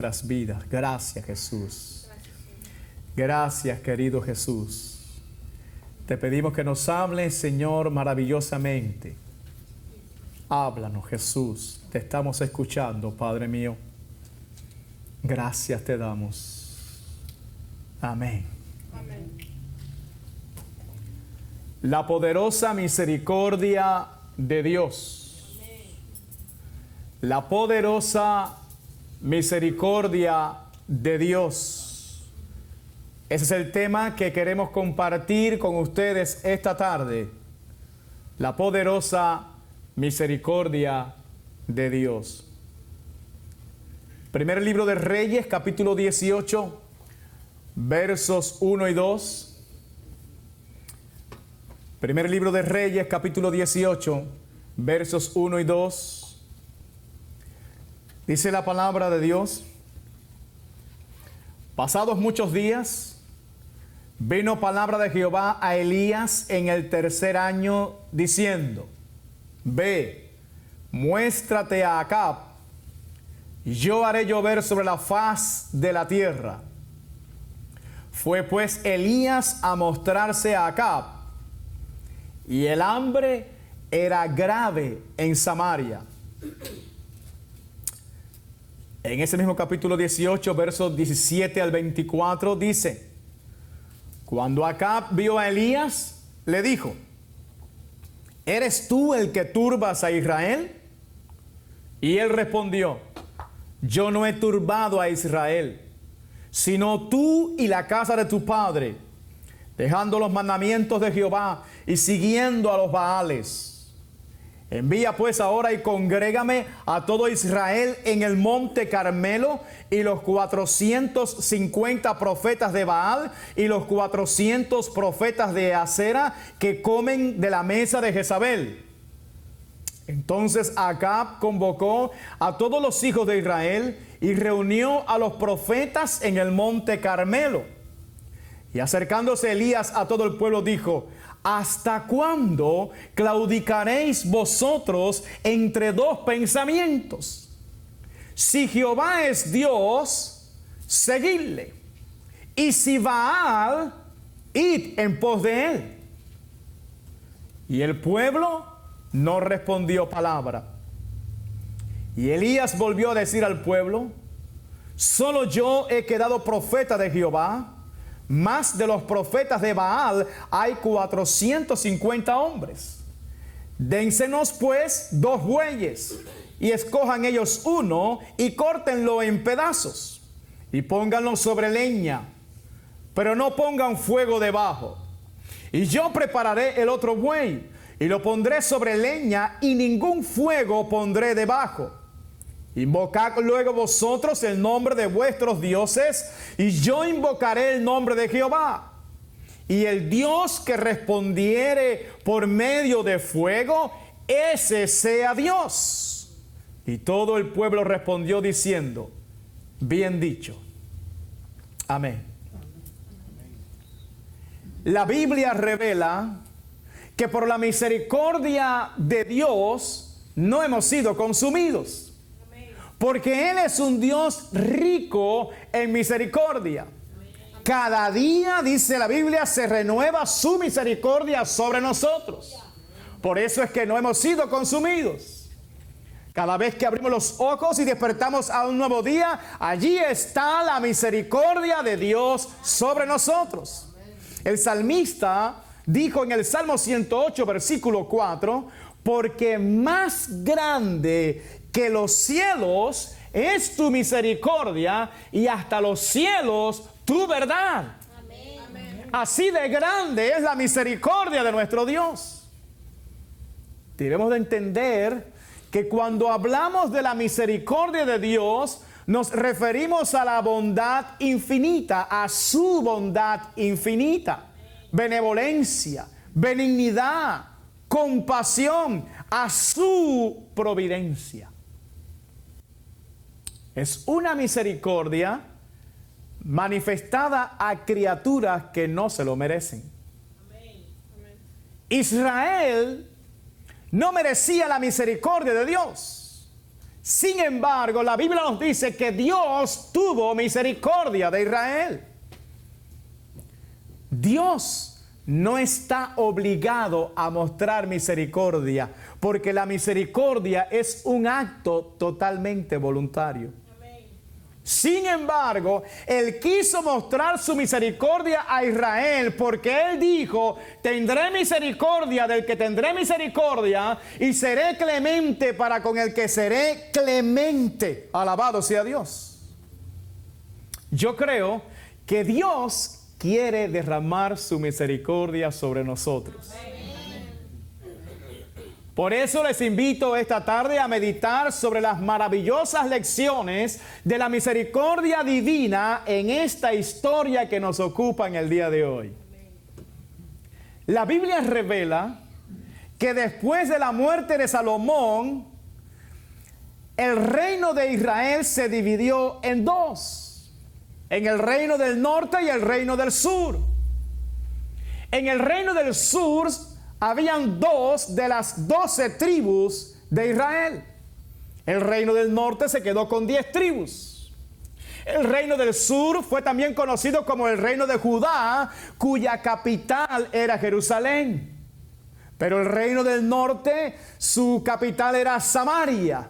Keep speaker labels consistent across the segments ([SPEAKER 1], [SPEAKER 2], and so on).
[SPEAKER 1] Nuestras vidas. Gracias, Jesús. Gracias, querido Jesús. Te pedimos que nos hables, Señor, maravillosamente. Háblanos, Jesús. Te estamos escuchando, Padre mío. Gracias te damos. Amén.
[SPEAKER 2] Amén.
[SPEAKER 1] La poderosa misericordia de Dios. La poderosa misericordia de Dios. Ese es el tema que queremos compartir con ustedes esta tarde. La poderosa misericordia de Dios. Primer libro de Reyes, capítulo 18, versos 1 y 2. Primer libro de Reyes, capítulo 18, versos 1 y 2. Dice la palabra de Dios: pasados muchos días, vino palabra de Jehová a Elías en el tercer año, diciendo: Ve, muéstrate a Acab, y yo haré llover sobre la faz de la tierra. Fue pues Elías a mostrarse a Acab, y el hambre era grave en Samaria. En ese mismo capítulo 18, versos 17 al 24, dice: Cuando Acab vio a Elías, le dijo: ¿Eres tú el que turbas a Israel? Y él respondió: Yo no he turbado a Israel, sino tú y la casa de tu padre, dejando los mandamientos de Jehová y siguiendo a los Baales. Envía pues ahora y congrégame a todo Israel en el monte Carmelo, y los 450 profetas de Baal y los 400 profetas de Acera que comen de la mesa de Jezabel. Entonces Acab convocó a todos los hijos de Israel y reunió a los profetas en el monte Carmelo. Y acercándose Elías a todo el pueblo dijo: ¿Hasta cuándo claudicaréis vosotros entre dos pensamientos? Si Jehová es Dios, seguidle, y si Baal, id en pos de él. Y el pueblo no respondió palabra. Y Elías volvió a decir al pueblo: solo yo he quedado profeta de Jehová, más de los profetas de Baal hay 450 hombres. Dénsenos pues 2 bueyes, y escojan ellos uno, y córtenlo en pedazos, y pónganlo sobre leña, pero no pongan fuego debajo. Y yo prepararé el otro buey, y lo pondré sobre leña, y ningún fuego pondré debajo. Invocad luego vosotros el nombre de vuestros dioses, y yo invocaré el nombre de Jehová. Y el Dios que respondiere por medio de fuego, ese sea Dios. Y todo el pueblo respondió diciendo: bien dicho. Amén. La Biblia revela que por la misericordia de Dios no hemos sido consumidos, porque Él es un Dios rico en misericordia. Cada día, dice la Biblia, se renueva su misericordia sobre nosotros. Por eso es que no hemos sido consumidos. Cada vez que abrimos los ojos y despertamos a un nuevo día, allí está la misericordia de Dios sobre nosotros. El salmista dijo en el Salmo 108, versículo 4: porque más grande que los cielos es tu misericordia, y hasta los cielos tu verdad. Amén. Así de grande es la misericordia de nuestro Dios. Debemos de entender que cuando hablamos de la misericordia de Dios, nos referimos a la bondad infinita, a su bondad infinita, benevolencia, benignidad, compasión, a su providencia. Es una misericordia manifestada a criaturas que no se lo merecen.
[SPEAKER 2] Amén. Amén.
[SPEAKER 1] Israel no merecía la misericordia de Dios. Sin embargo, la Biblia nos dice que Dios tuvo misericordia de Israel. Dios no está obligado a mostrar misericordia, porque la misericordia es un acto totalmente voluntario. Sin embargo, Él quiso mostrar su misericordia a Israel porque Él dijo, tendré misericordia del que tendré misericordia y seré clemente para con el que seré clemente. Alabado sea Dios. Yo creo que Dios quiere derramar su misericordia sobre nosotros. Por eso les invito esta tarde a meditar sobre las maravillosas lecciones de la misericordia divina en esta historia que nos ocupa en el día de hoy. La Biblia revela que después de la muerte de Salomón, el reino de Israel se dividió en dos, en el reino del norte y el reino del sur. En el reino del sur habían 2 de las 12 tribus de Israel. El reino del norte se quedó con 10 tribus. El reino del sur fue también conocido como el reino de Judá, cuya capital era Jerusalén. Pero el reino del norte, su capital era Samaria.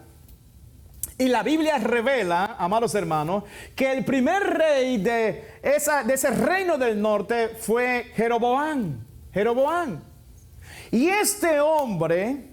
[SPEAKER 1] Y la Biblia revela, amados hermanos, que el primer rey de ese reino del norte fue Jeroboam. Y este hombre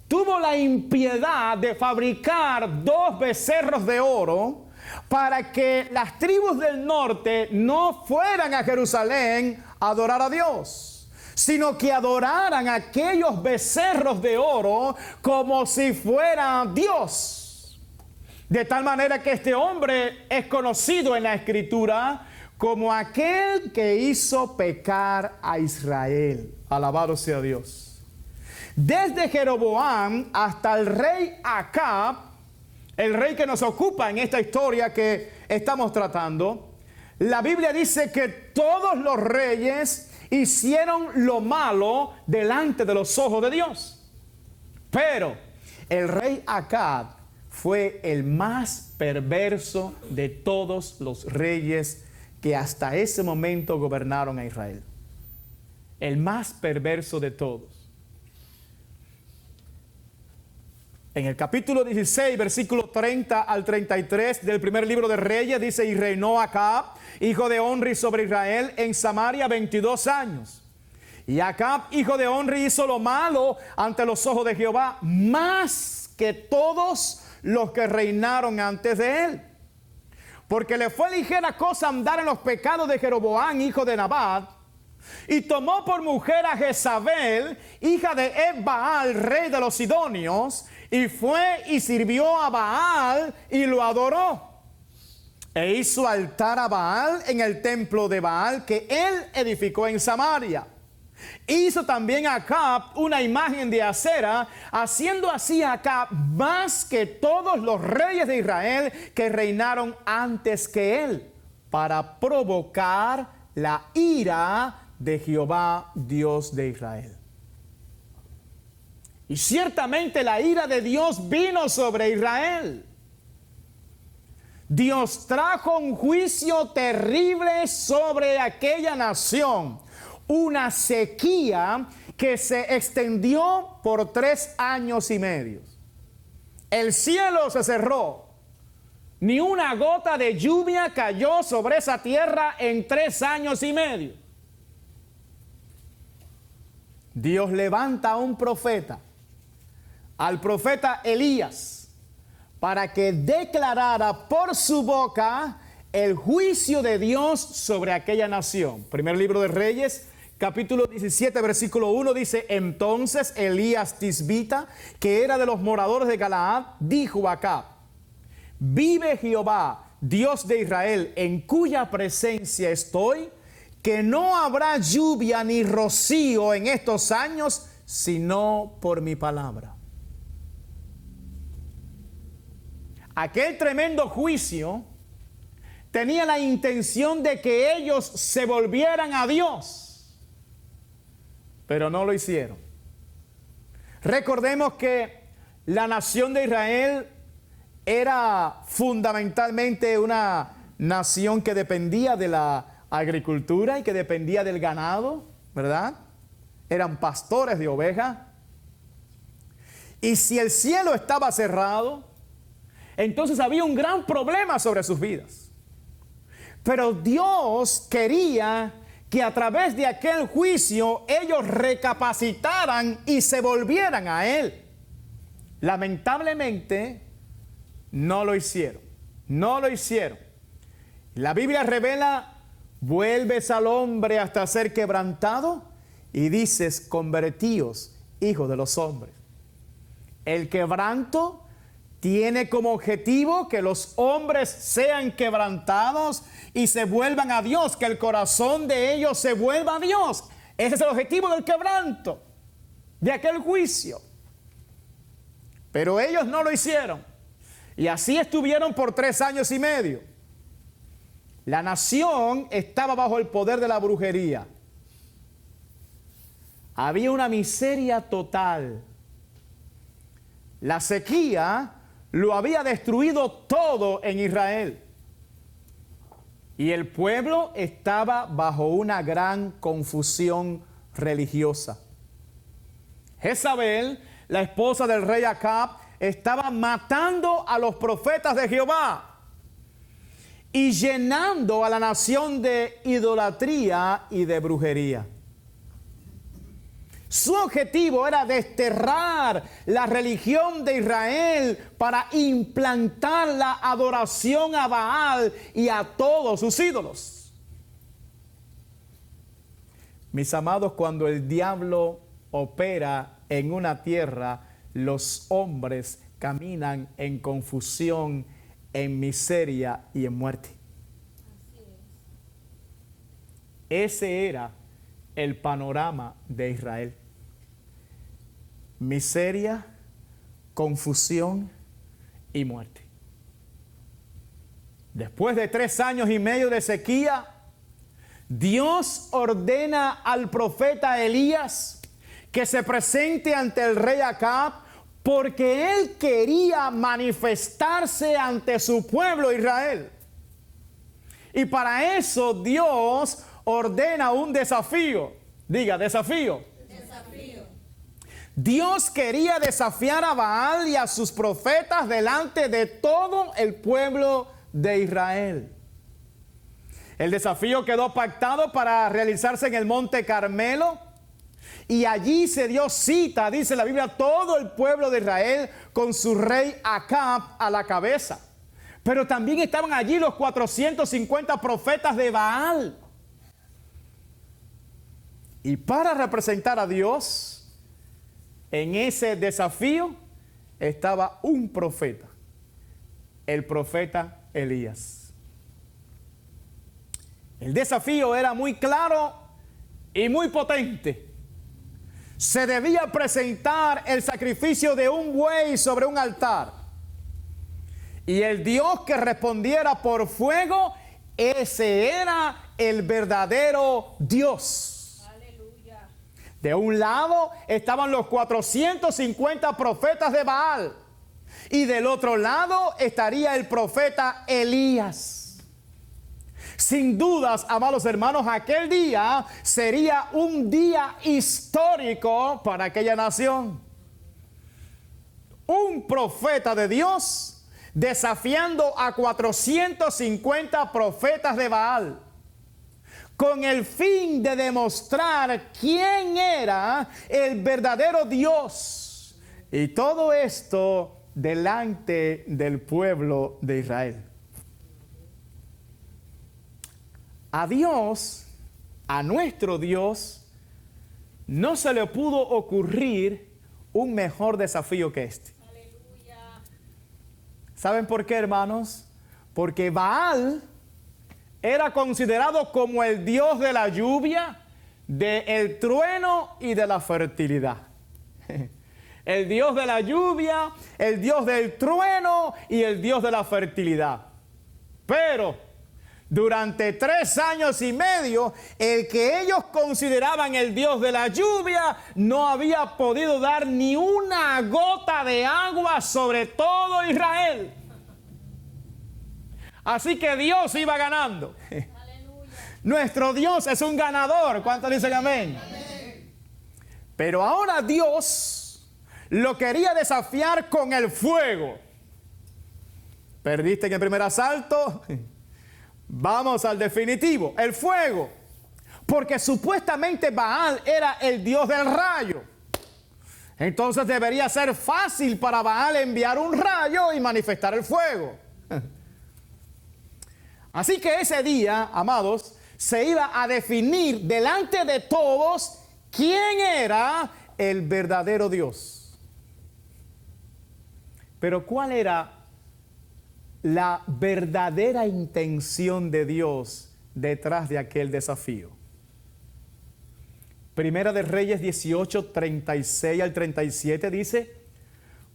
[SPEAKER 1] tuvo la impiedad de fabricar 2 becerros de oro para que las tribus del norte no fueran a Jerusalén a adorar a Dios, sino que adoraran a aquellos becerros de oro como si fuera Dios. De tal manera que este hombre es conocido en la Escritura como aquel que hizo pecar a Israel. Alabado sea Dios. Desde Jeroboam hasta el rey Acab, el rey que nos ocupa en esta historia que estamos tratando, la Biblia dice que todos los reyes hicieron lo malo delante de los ojos de Dios. Pero el rey Acab fue el más perverso de todos los reyes que hasta ese momento gobernaron a Israel. El más perverso de todos. En el capítulo 16, versículo 30 al 33 del primer libro de Reyes, dice: y reinó Acab, hijo de Onri, sobre Israel en Samaria 22 años. Y Acab, hijo de Onri, hizo lo malo ante los ojos de Jehová, más que todos los que reinaron antes de él. Porque le fue ligera cosa andar en los pecados de Jeroboam, hijo de Nabat, y tomó por mujer a Jezabel, hija de Eb-Baal, rey de los Sidonios, y fue y sirvió a Baal y lo adoró. E hizo altar a Baal en el templo de Baal que él edificó en Samaria. Hizo también a Acab una imagen de acera, haciendo así a Acab más que todos los reyes de Israel que reinaron antes que él, para provocar la ira de Jehová, Dios de Israel. Y ciertamente la ira de Dios vino sobre Israel. Dios trajo un juicio terrible sobre aquella nación, una sequía que se extendió por 3 años y medio. El cielo se cerró, ni una gota de lluvia cayó sobre esa tierra en 3 años y medio. Dios levanta a un profeta, al profeta Elías, para que declarara por su boca el juicio de Dios sobre aquella nación. Primer libro de Reyes, capítulo 17, versículo 1 dice: entonces Elías Tisbita, que era de los moradores de Galaad, dijo a Acab: vive Jehová, Dios de Israel, en cuya presencia estoy, que no habrá lluvia ni rocío en estos años, sino por mi palabra. Aquel tremendo juicio tenía la intención de que ellos se volvieran a Dios, pero no lo hicieron. Recordemos que la nación de Israel era fundamentalmente una nación que dependía de la agricultura y que dependía del ganado, ¿verdad? Eran pastores de ovejas. Y si el cielo estaba cerrado, entonces había un gran problema sobre sus vidas. Pero Dios quería que a través de aquel juicio ellos recapacitaran y se volvieran a Él. Lamentablemente, no lo hicieron. No lo hicieron. La Biblia revela: vuelves al hombre hasta ser quebrantado y dices: convertíos, hijos de los hombres. El quebranto tiene como objetivo que los hombres sean quebrantados y se vuelvan a Dios, que el corazón de ellos se vuelva a Dios. Ese es el objetivo del quebranto, de aquel juicio. Pero ellos no lo hicieron. Y así estuvieron por 3 años y medio. La nación estaba bajo el poder de la brujería. Había una miseria total. La sequía lo había destruido todo en Israel. Y el pueblo estaba bajo una gran confusión religiosa. Jezabel, la esposa del rey Acab, estaba matando a los profetas de Jehová y llenando a la nación de idolatría y de brujería. Su objetivo era desterrar la religión de Israel para implantar la adoración a Baal y a todos sus ídolos. Mis amados, cuando el diablo opera en una tierra, los hombres caminan en confusión, en miseria y en muerte. Ese era el panorama de Israel. Miseria, confusión y muerte. Después de 3 años y medio de sequía, Dios ordena al profeta Elías que se presente ante el rey Acab, porque él quería manifestarse ante su pueblo Israel. Y para eso Dios ordena un desafío. Diga, desafío.
[SPEAKER 2] Desafío.
[SPEAKER 1] Dios quería desafiar a Baal y a sus profetas delante de todo el pueblo de Israel. El desafío quedó pactado para realizarse en el monte Carmelo. Y allí se dio cita, dice la Biblia, todo el pueblo de Israel con su rey Acab a la cabeza. Pero también estaban allí los 450 profetas de Baal. Y para representar a Dios en ese desafío estaba un profeta, el profeta Elías. El desafío era muy claro y muy potente. Se debía presentar el sacrificio de un buey sobre un altar. Y el Dios que respondiera por fuego, ese era el verdadero Dios.
[SPEAKER 2] Aleluya.
[SPEAKER 1] De un lado estaban los 450 profetas de Baal. Y del otro lado estaría el profeta Elías. Sin dudas, amados hermanos, aquel día sería un día histórico para aquella nación. Un profeta de Dios desafiando a 450 profetas de Baal, con el fin de demostrar quién era el verdadero Dios. Y todo esto delante del pueblo de Israel. A Dios, a nuestro Dios, no se le pudo ocurrir un mejor desafío que este.
[SPEAKER 2] Aleluya.
[SPEAKER 1] ¿Saben por qué, hermanos? Porque Baal era considerado como el dios de la lluvia, del trueno y de la fertilidad. El dios de la lluvia, el dios del trueno y el dios de la fertilidad. Pero durante 3 años y medio, el que ellos consideraban el Dios de la lluvia no había podido dar ni una gota de agua sobre todo Israel. Así que Dios iba ganando.
[SPEAKER 2] Aleluya.
[SPEAKER 1] Nuestro Dios es un ganador. ¿Cuántos dicen amén?
[SPEAKER 2] Amén.
[SPEAKER 1] Pero ahora Dios lo quería desafiar con el fuego. Perdiste en el primer asalto. Vamos al definitivo, el fuego. Porque supuestamente Baal era el dios del rayo. Entonces debería ser fácil para Baal enviar un rayo y manifestar el fuego. Así que ese día, amados, se iba a definir delante de todos quién era el verdadero Dios. Pero ¿cuál era la verdadera intención de Dios detrás de aquel desafío? Primera de Reyes 18, 36 al 37 dice: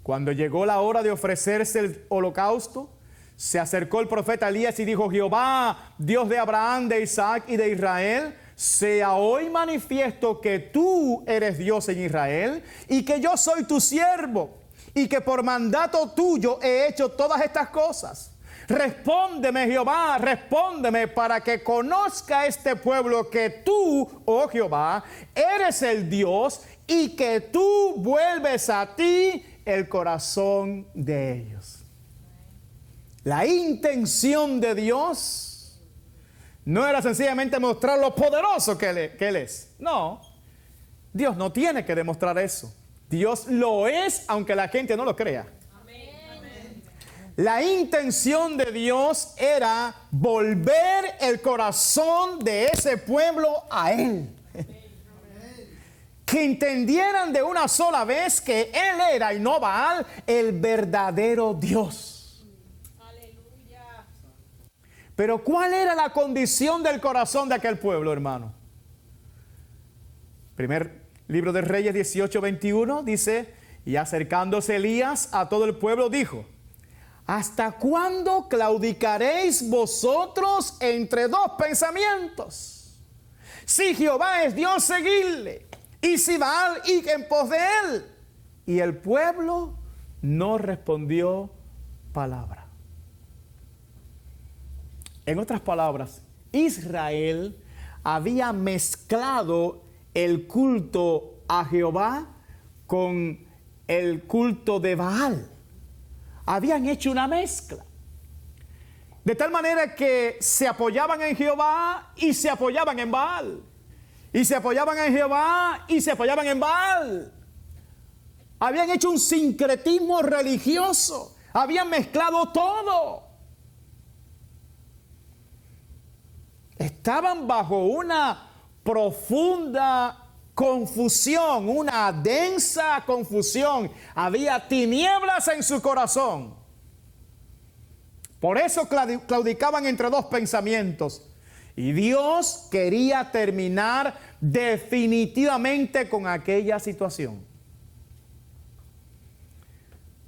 [SPEAKER 1] cuando llegó la hora de ofrecerse el holocausto, se acercó el profeta Elías y dijo: Jehová, Dios de Abraham, de Isaac y de Israel, sea hoy manifiesto que tú eres Dios en Israel y que yo soy tu siervo y que por mandato tuyo he hecho todas estas cosas. Respóndeme, Jehová, respóndeme, para que conozca este pueblo que tú, oh Jehová, eres el Dios y que tú vuelves a ti el corazón de ellos. La intención de Dios no era sencillamente mostrar lo poderoso que Él es. No, Dios no tiene que demostrar eso. Dios lo es, aunque la gente no lo crea. La intención de Dios era volver el corazón de ese pueblo a Él. Que entendieran de una sola vez que Él era, y no Baal, el verdadero Dios.
[SPEAKER 2] Aleluya.
[SPEAKER 1] Pero ¿cuál era la condición del corazón de aquel pueblo, hermano? Primer libro de Reyes 18, 21 dice: y acercándose Elías a todo el pueblo dijo: ¿hasta cuándo claudicaréis vosotros entre dos pensamientos? Si Jehová es Dios, seguidle, y si Baal, id en pos de él. Y el pueblo no respondió palabra. En otras palabras, Israel había mezclado el culto a Jehová con el culto de Baal. Habían hecho una mezcla. De tal manera que se apoyaban en Jehová y se apoyaban en Baal. Y se apoyaban en Jehová y se apoyaban en Baal. Habían hecho un sincretismo religioso. Habían mezclado todo. Estaban bajo una profunda confusión, una densa confusión. Había tinieblas en su corazón. Por eso claudicaban entre dos pensamientos. Y Dios quería terminar definitivamente con aquella situación.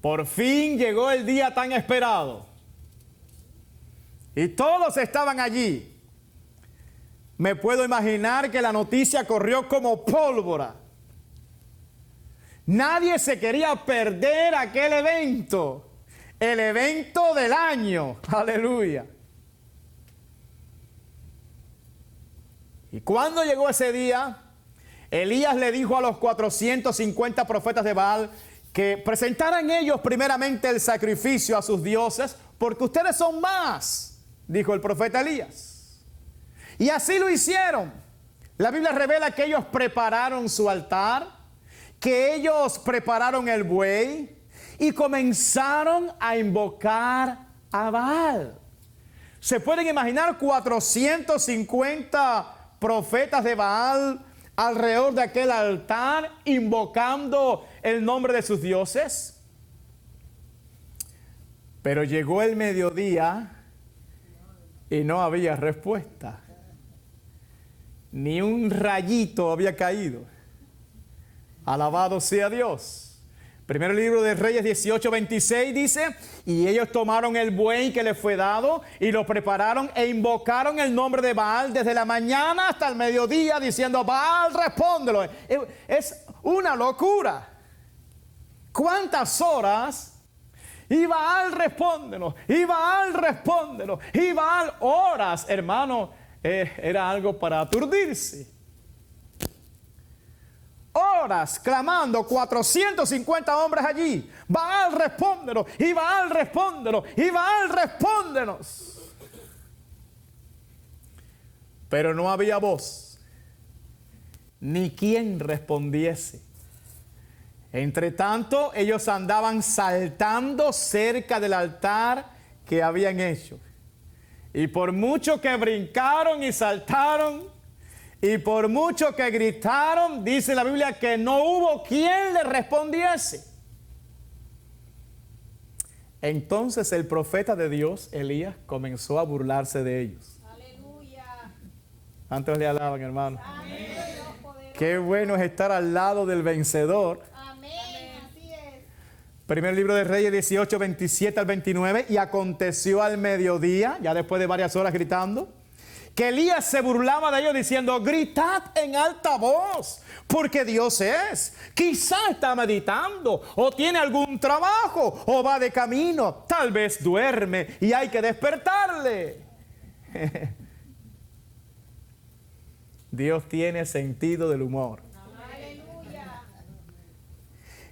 [SPEAKER 1] Por fin llegó el día tan esperado. Y todos estaban allí. Me puedo imaginar que la noticia corrió como pólvora. Nadie se quería perder aquel evento. El evento del año. Aleluya. Y cuando llegó ese día, Elías le dijo a los 450 profetas de Baal que presentaran ellos primeramente el sacrificio a sus dioses, porque ustedes son más, dijo el profeta Elías. Y así lo hicieron. La Biblia revela que ellos prepararon su altar, que ellos prepararon el buey y comenzaron a invocar a Baal. ¿Se pueden imaginar 450 profetas de Baal alrededor de aquel altar invocando el nombre de sus dioses? Pero llegó el mediodía y no había respuesta. Ni un rayito había caído. Alabado sea Dios. Primer libro de Reyes 18:26 dice, y ellos tomaron el buey que les fue dado y lo prepararon e invocaron el nombre de Baal desde la mañana hasta el mediodía diciendo, Baal, respóndelo. Es una locura. ¿Cuántas horas? Y Baal, respóndelo. Y Baal, respóndelo. Y Baal, horas, hermano. Era algo para aturdirse. Horas clamando, 450 hombres allí. Baal, respóndenos. Y Baal, respóndenos. Y Baal, respóndenos. Pero no había voz, ni quien respondiese. Entre tanto, ellos andaban saltando cerca del altar que habían hecho. Y por mucho que brincaron y saltaron, y por mucho que gritaron, dice la Biblia que no hubo quien le respondiese. Entonces el profeta de Dios, Elías, comenzó a burlarse de ellos.
[SPEAKER 2] Aleluya.
[SPEAKER 1] ¿Cuántos le alaban, hermano?
[SPEAKER 2] Amén.
[SPEAKER 1] Qué bueno es estar al lado del vencedor.
[SPEAKER 2] Amén. Así es.
[SPEAKER 1] Primer libro de Reyes 18, 27 al 29. Y aconteció al mediodía, ya después de varias horas gritando, que Elías se burlaba de ellos diciendo, gritad en alta voz, porque Dios es. Quizá está meditando, o tiene algún trabajo, o va de camino. Tal vez duerme y hay que despertarle. Dios tiene sentido del humor.
[SPEAKER 2] Aleluya.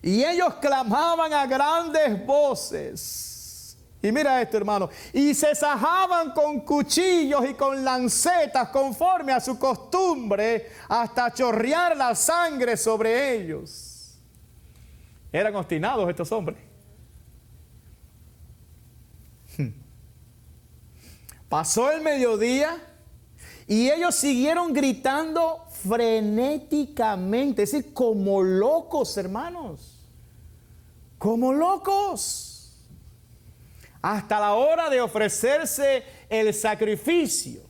[SPEAKER 1] Y ellos clamaban a grandes voces. Y mira esto, hermano. Y se sajaban con cuchillos y con lancetas conforme a su costumbre hasta chorrear la sangre sobre ellos. Eran obstinados estos hombres. Pasó el mediodía y ellos siguieron gritando frenéticamente, es decir, como locos, hermanos. Como locos. Hasta la hora de ofrecerse el sacrificio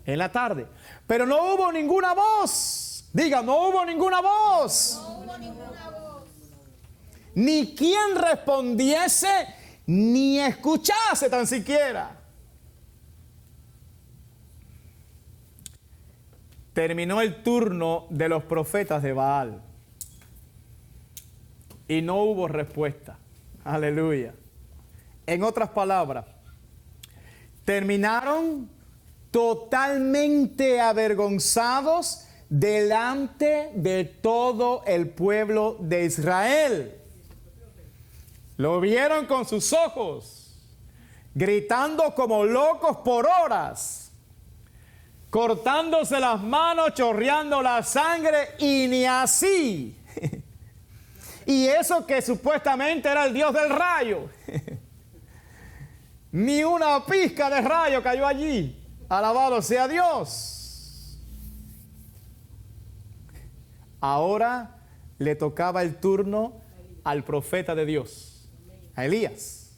[SPEAKER 1] en la tarde. Pero no hubo ninguna voz. Diga, no hubo ninguna voz.
[SPEAKER 2] No hubo ninguna voz.
[SPEAKER 1] Ni quien respondiese, ni escuchase tan siquiera. Terminó el turno de los profetas de Baal. Y no hubo respuesta. Aleluya. En otras palabras, terminaron totalmente avergonzados delante de todo el pueblo de Israel. Lo vieron con sus ojos, gritando como locos por horas, cortándose las manos, chorreando la sangre, y ni así. Y eso que supuestamente era el Dios del rayo. Ni una pizca de rayo cayó allí. Alabado sea Dios. Ahora le tocaba el turno al profeta de Dios, a Elías.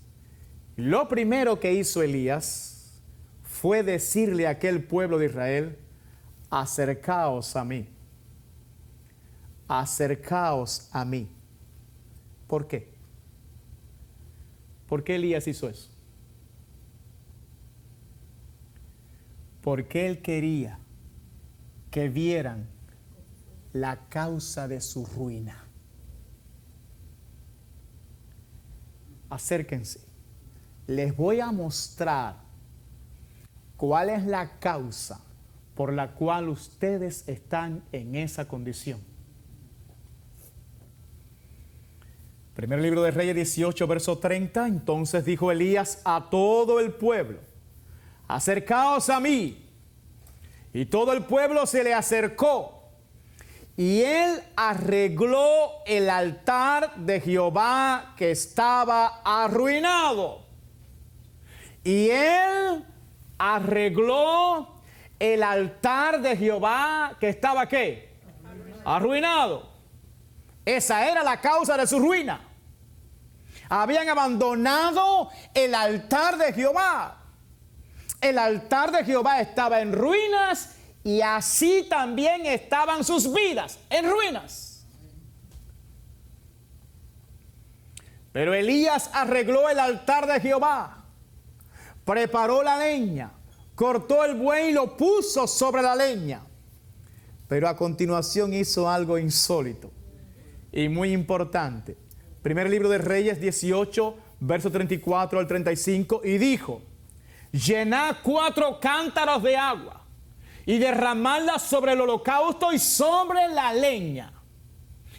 [SPEAKER 1] Lo primero que hizo Elías fue decirle a aquel pueblo de Israel, acercaos a mí. Acercaos a mí. ¿Por qué? ¿Por qué Elías hizo eso? Porque él quería que vieran la causa de su ruina. Acérquense. Les voy a mostrar cuál es la causa por la cual ustedes están en esa condición. Primer libro de Reyes 18, verso 30. Entonces dijo Elías a todo el pueblo, acercaos a mí. Y todo el pueblo se le acercó. Y él arregló el altar de Jehová que estaba arruinado. Y él arregló el altar de Jehová que estaba ¿qué? Arruinado. Esa era la causa de su ruina. Habían abandonado el altar de Jehová. El altar de Jehová estaba en ruinas y así también estaban sus vidas en ruinas. Pero Elías arregló el altar de Jehová, preparó la leña, cortó el buey y lo puso sobre la leña. Pero a continuación hizo algo insólito y muy importante. Primer libro de Reyes 18, verso 34 al 35, y dijo: llenad 4 cántaros de agua y derramadla sobre el holocausto y sobre la leña.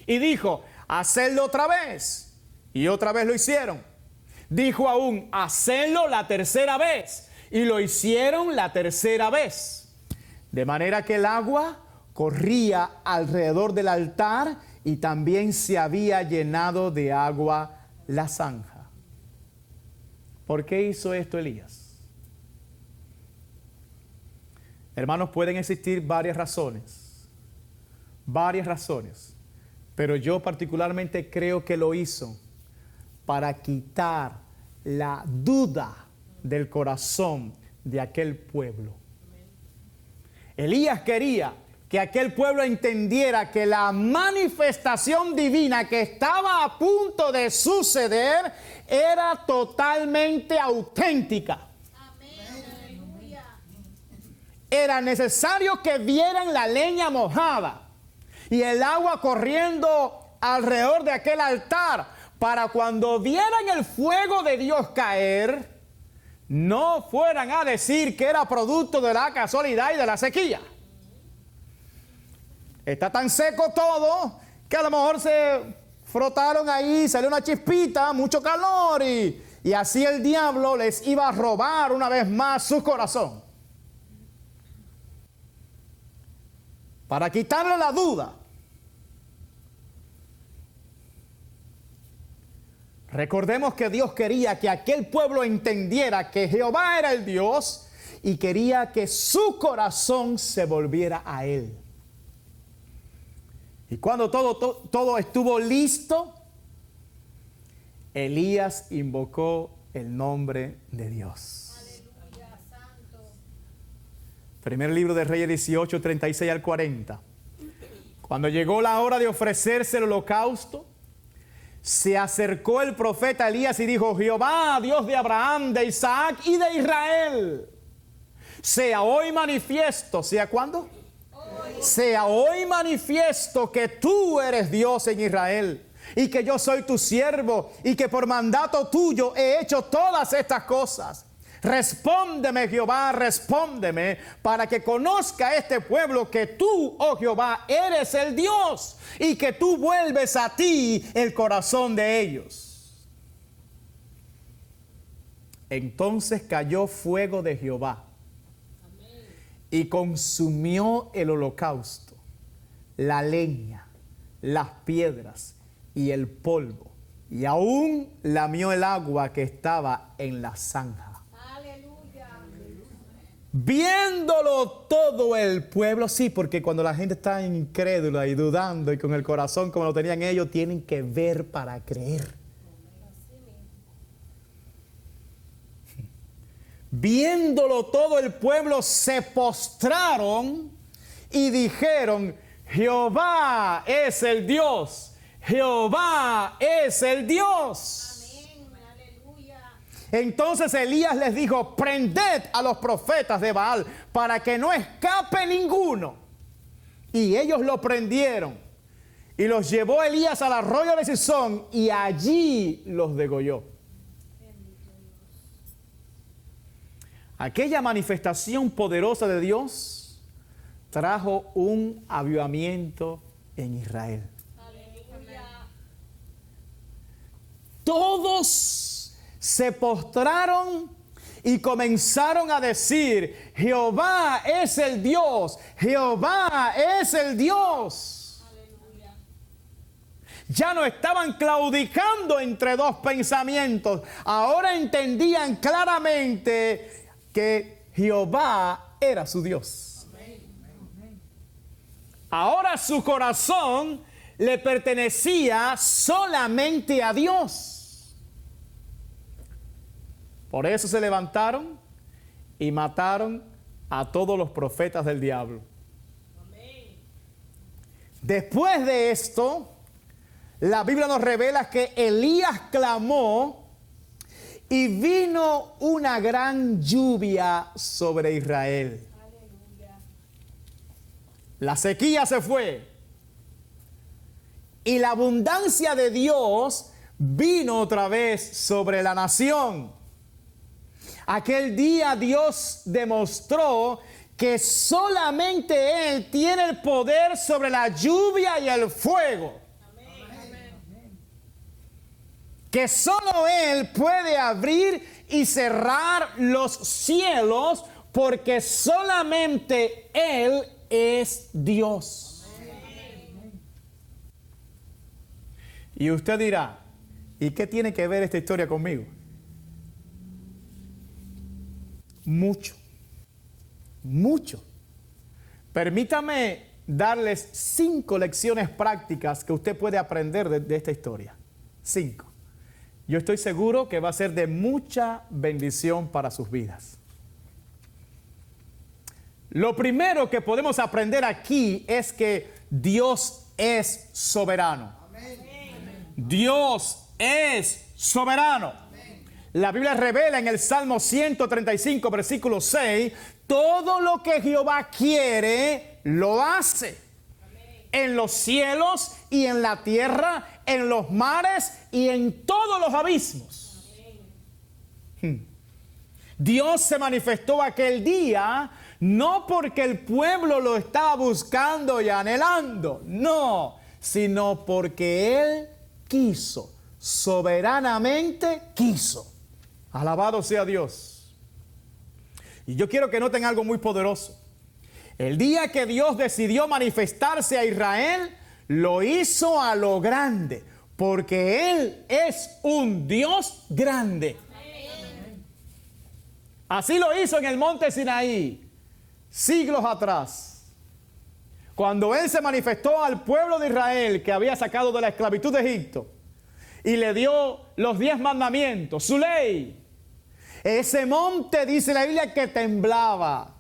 [SPEAKER 1] Y dijo: hacedlo otra vez. Y otra vez lo hicieron. Dijo aún: hacedlo la tercera vez. Y lo hicieron la tercera vez. De manera que el agua corría alrededor del altar y también se había llenado de agua la zanja. ¿Por qué hizo esto Elías? Hermanos, pueden existir varias razones. Varias razones. Pero yo particularmente creo que lo hizo para quitar la duda del corazón de aquel pueblo. Elías quería que aquel pueblo entendiera que la manifestación divina que estaba a punto de suceder era totalmente auténtica. Era necesario que vieran la leña mojada y el agua corriendo alrededor de aquel altar, para cuando vieran el fuego de Dios caer, no fueran a decir que era producto de la casualidad y de la sequía. Está tan seco todo que a lo mejor se frotaron ahí, salió una chispita, mucho calor, y así el diablo les iba a robar una vez más su corazón. Para quitarle la duda. Recordemos que Dios quería que aquel pueblo entendiera que Jehová era el Dios y quería que su corazón se volviera a Él. Y cuando todo estuvo listo, Elías invocó el nombre de Dios.
[SPEAKER 2] Aleluya, santo.
[SPEAKER 1] Primer libro de Reyes 18, 36 al 40. Cuando llegó la hora de ofrecerse el holocausto, se acercó el profeta Elías y dijo: Jehová, Dios de Abraham, de Isaac y de Israel, sea hoy manifiesto. ¿Sea cuándo? Hoy. Sea hoy manifiesto que tú eres Dios en Israel y que yo soy tu siervo y que por mandato tuyo he hecho todas estas cosas. Respóndeme, Jehová, respóndeme, para que conozca este pueblo que tú, oh Jehová, eres el Dios y que tú vuelves a ti el corazón de ellos. Entonces cayó fuego de Jehová y consumió el holocausto, la leña, las piedras y el polvo, y aún lamió el agua que estaba en la zanja. Viéndolo todo el pueblo, sí, porque cuando la gente está incrédula y dudando y con el corazón como lo tenían ellos, tienen que ver para creer. Viéndolo todo el pueblo, se postraron y dijeron: Jehová es el Dios, Jehová es el Dios. Entonces Elías les dijo: prended a los profetas de Baal para que no escape ninguno. Y ellos lo prendieron y los llevó Elías al arroyo de Cisón y allí los degolló. Aquella manifestación poderosa de Dios trajo un avivamiento en Israel. Todos se postraron y comenzaron a decir: Jehová es el Dios, Jehová es el Dios. Aleluya. Ya no estaban claudicando entre dos pensamientos, ahora entendían claramente que Jehová era su Dios. Ahora su corazón le pertenecía solamente a Dios. Por eso se levantaron y mataron a todos los profetas del diablo. Amén. Después de esto, la Biblia nos revela que Elías clamó y vino una gran lluvia sobre Israel. La sequía se fue y la abundancia de Dios vino otra vez sobre la nación. Aquel día Dios demostró que solamente Él tiene el poder sobre la lluvia y el fuego. Que solo Él puede abrir y cerrar los cielos, porque solamente Él es Dios. Y usted dirá, ¿y qué tiene que ver esta historia conmigo? Mucho, mucho. Permítame darles 5 lecciones prácticas que usted puede aprender de esta historia. 5. Yo estoy seguro que va a ser de mucha bendición para sus vidas. Lo primero que podemos aprender aquí es que Dios es soberano. Dios es soberano. La Biblia revela en el Salmo 135, versículo 6, todo lo que Jehová quiere, lo hace. En los cielos y en la tierra, en los mares y en todos los abismos. Dios se manifestó aquel día no porque el pueblo lo estaba buscando y anhelando, no, sino porque Él quiso, soberanamente quiso. Alabado sea Dios. Y yo quiero que noten algo muy poderoso. El día que Dios decidió manifestarse a Israel, lo hizo a lo grande, porque Él es un Dios grande. Así lo hizo en el monte Sinaí, siglos atrás. Cuando Él se manifestó al pueblo de Israel que había sacado de la esclavitud de Egipto y le dio los 10 mandamientos, su ley. Ese monte, dice la Biblia, que temblaba.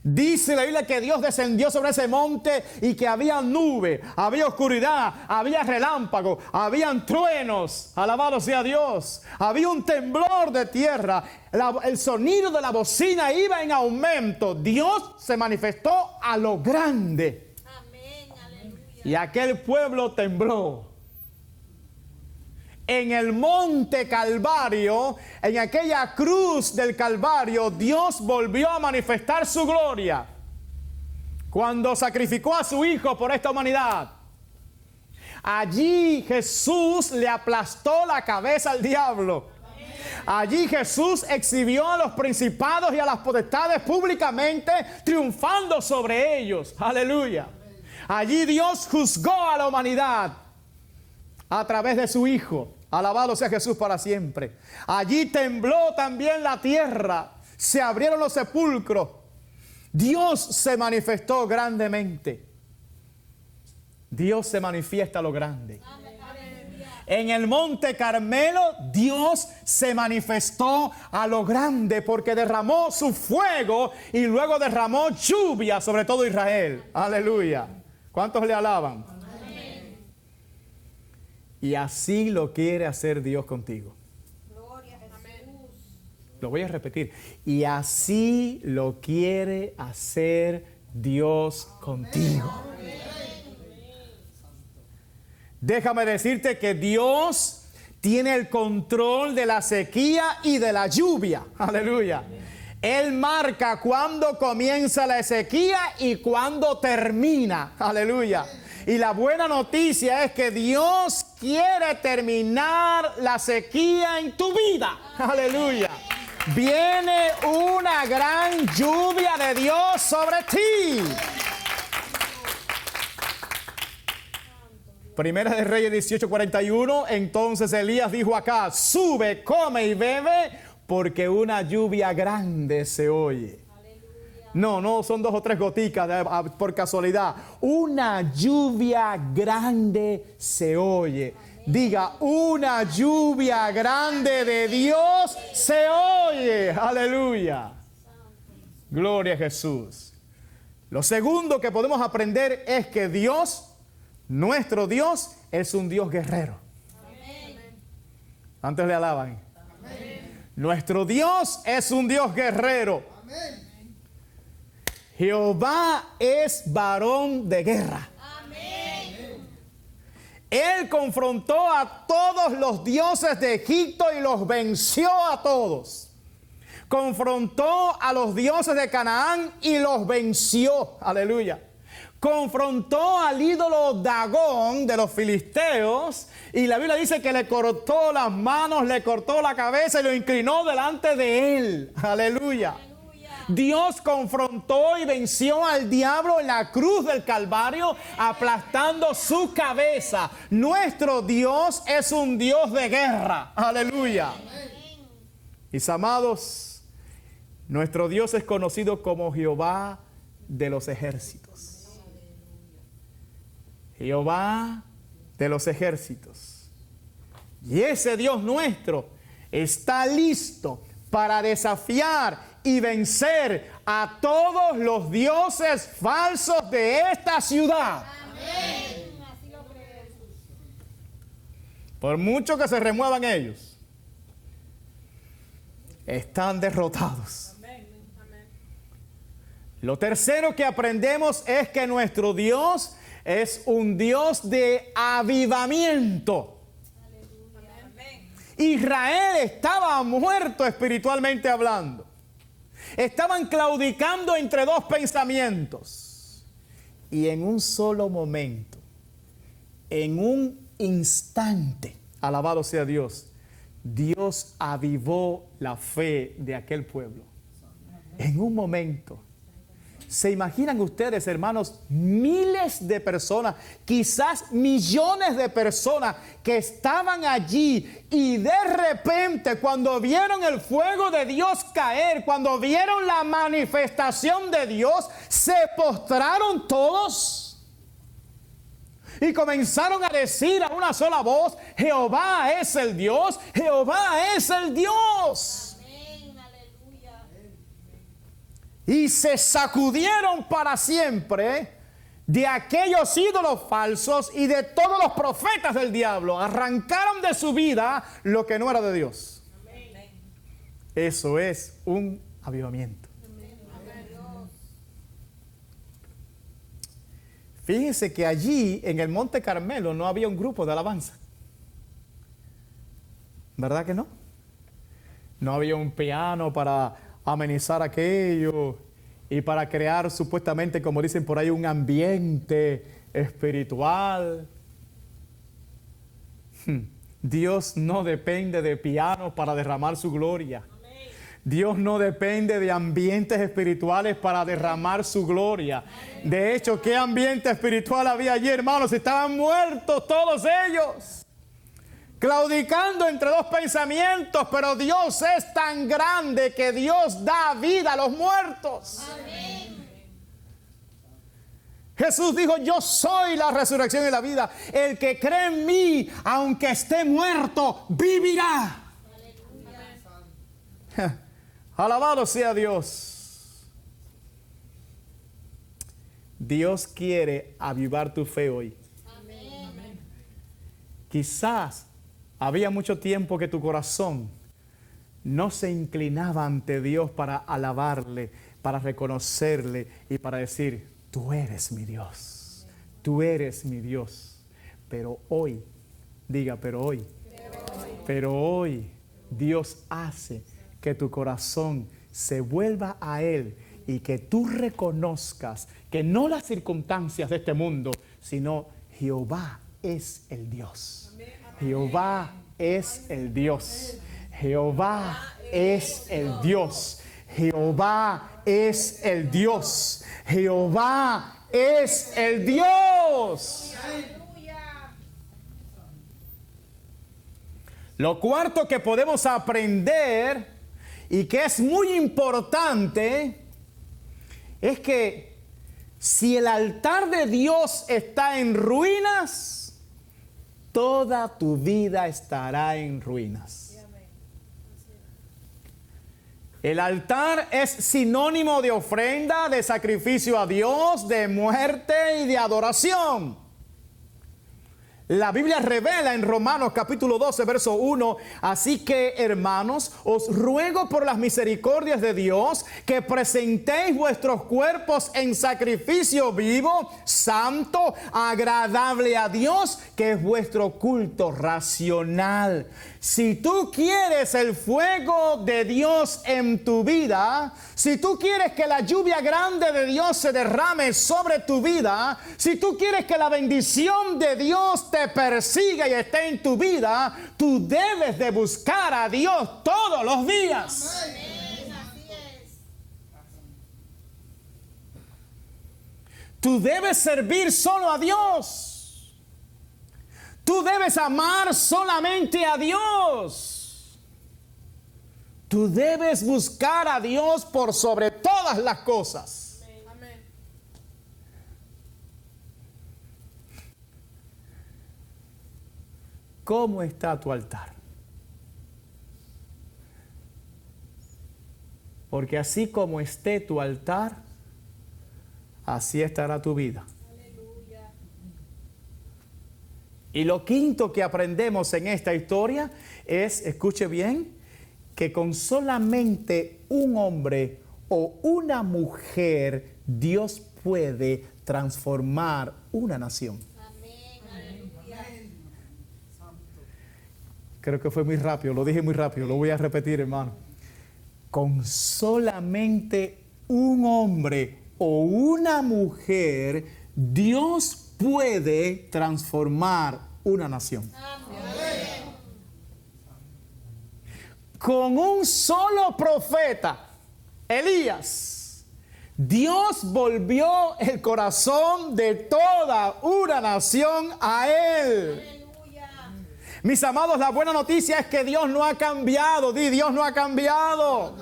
[SPEAKER 1] Dice la Biblia que Dios descendió sobre ese monte y que había nube, había oscuridad, había relámpago, habían truenos. Alabado sea Dios. Había un temblor de tierra. El sonido de la bocina iba en aumento. Dios se manifestó a lo grande.
[SPEAKER 2] Amén, aleluya.
[SPEAKER 1] Y aquel pueblo tembló. En el monte Calvario, en aquella cruz del Calvario, Dios volvió a manifestar su gloria cuando sacrificó a su Hijo por esta humanidad. Allí Jesús le aplastó la cabeza al diablo. Allí Jesús exhibió a los principados y a las potestades públicamente, triunfando sobre ellos. Aleluya. Allí Dios juzgó a la humanidad a través de su Hijo. Alabado sea Jesús para siempre. Allí tembló también la tierra. Se abrieron los sepulcros. Dios se manifestó grandemente. Dios se manifiesta a lo grande. En el monte Carmelo, Dios se manifestó a lo grande porque derramó su fuego y luego derramó lluvia sobre todo Israel. Aleluya. ¿Cuántos le alaban? Y así lo quiere hacer Dios contigo.
[SPEAKER 2] Gloria a Jesús.
[SPEAKER 1] Lo voy a repetir. Y así lo quiere hacer Dios contigo. Déjame decirte que Dios tiene el control de la sequía y de la lluvia. Aleluya. Él marca cuándo comienza la sequía y cuándo termina. Aleluya. Y la buena noticia es que Dios quiere terminar la sequía en tu vida. Aleluya. Viene una gran lluvia de Dios sobre ti. Primera de Reyes 18:41. Entonces Elías dijo a Acab: sube, come y bebe, porque una lluvia grande se oye. No son 2 o 3 goticas por casualidad. Una lluvia grande se oye. Diga, una lluvia grande de Dios se oye. Aleluya. Gloria a Jesús. Lo segundo que podemos aprender es que Dios, nuestro Dios, es un Dios guerrero. Antes le alaban. Nuestro Dios es un Dios guerrero. Jehová es varón de guerra. Él confrontó a todos los dioses de Egipto y los venció a todos. Confrontó a los dioses de Canaán y los venció. Aleluya. Confrontó al ídolo Dagón de los filisteos y la Biblia dice que le cortó las manos, le cortó la cabeza y lo inclinó delante de él. Aleluya. Dios confrontó y venció al diablo en la cruz del Calvario, aplastando su cabeza. Nuestro Dios es un Dios de guerra. Aleluya. Mis amados, nuestro Dios es conocido como Jehová de los ejércitos. Jehová de los ejércitos. Y ese Dios nuestro está listo para desafiar y vencer a todos los dioses falsos de esta ciudad.
[SPEAKER 2] Amén. Así lo creo.
[SPEAKER 1] Por mucho que se remuevan ellos, están derrotados. Lo tercero que aprendemos es que nuestro Dios es un Dios de avivamiento. Israel estaba muerto espiritualmente hablando. Estaban claudicando entre dos pensamientos. Y en un solo momento, en un instante, alabado sea Dios, Dios avivó la fe de aquel pueblo. En un momento. ¿Se imaginan ustedes, hermanos, miles de personas, quizás millones de personas que estaban allí y de repente cuando vieron el fuego de Dios caer, cuando vieron la manifestación de Dios, se postraron todos y comenzaron a decir a una sola voz: Jehová es el Dios, Jehová es el Dios. Y se sacudieron para siempre de aquellos ídolos falsos y de todos los profetas del diablo. Arrancaron de su vida lo que no era de Dios. Amén. Eso es un avivamiento. Amén. Fíjense que allí en el Monte Carmelo no había un grupo de alabanza. ¿Verdad que no? No había un piano para amenizar aquello y para crear supuestamente, como dicen por ahí, un ambiente espiritual. Dios no depende de pianos para derramar su gloria. Dios no depende de ambientes espirituales para derramar su gloria. De hecho, ¿qué ambiente espiritual había allí, hermanos? Estaban muertos todos ellos, claudicando entre dos pensamientos, pero Dios es tan grande que Dios da vida a los muertos. Amén. Jesús dijo: yo soy la resurrección y la vida. El que cree en mí, aunque esté muerto, vivirá. Aleluya. Alabado sea Dios. Dios quiere avivar tu fe hoy. Amén. Quizás había mucho tiempo que tu corazón no se inclinaba ante Dios para alabarle, para reconocerle y para decir: tú eres mi Dios, tú eres mi Dios. Pero hoy, diga, pero hoy Dios hace que tu corazón se vuelva a Él y que tú reconozcas que no las circunstancias de este mundo, sino Jehová es el Dios. Jehová es el Dios. Jehová es el Dios. Jehová es el Dios. Jehová es el Dios. Lo cuarto que podemos aprender y que es muy importante es que si el altar de Dios está en ruinas, toda tu vida estará en ruinas. El altar es sinónimo de ofrenda, de sacrificio a Dios, de muerte y de adoración. La Biblia revela en Romanos capítulo 12, verso 1, así que hermanos, os ruego por las misericordias de Dios que presentéis vuestros cuerpos en sacrificio vivo, santo, agradable a Dios, que es vuestro culto racional. Si tú quieres el fuego de Dios en tu vida, si tú quieres que la lluvia grande de Dios se derrame sobre tu vida, si tú quieres que la bendición de Dios te persiga y esté en tu vida, tú debes de buscar a Dios todos los días.
[SPEAKER 2] Amén. Así es.
[SPEAKER 1] Tú debes servir solo a Dios. Tú debes amar solamente a Dios. Tú debes buscar a Dios por sobre todas las cosas.
[SPEAKER 2] Amén.
[SPEAKER 1] ¿Cómo está tu altar? Porque así como esté tu altar, así estará tu vida.
[SPEAKER 2] Aleluya.
[SPEAKER 1] Y lo quinto que aprendemos en esta historia es, escuche bien, que con solamente un hombre o una mujer, Dios puede transformar una nación.
[SPEAKER 2] Amén. Aleluya.
[SPEAKER 1] Creo que fue muy rápido, lo dije muy rápido, lo voy a repetir, hermano. Con solamente un hombre o una mujer, Dios puede transformar una nación.
[SPEAKER 2] Amén.
[SPEAKER 1] Con un solo profeta, Elías, Dios volvió el corazón de toda una nación a él.
[SPEAKER 2] Aleluya.
[SPEAKER 1] Mis amados, la buena noticia es que Dios no ha cambiado. Dios no ha cambiado.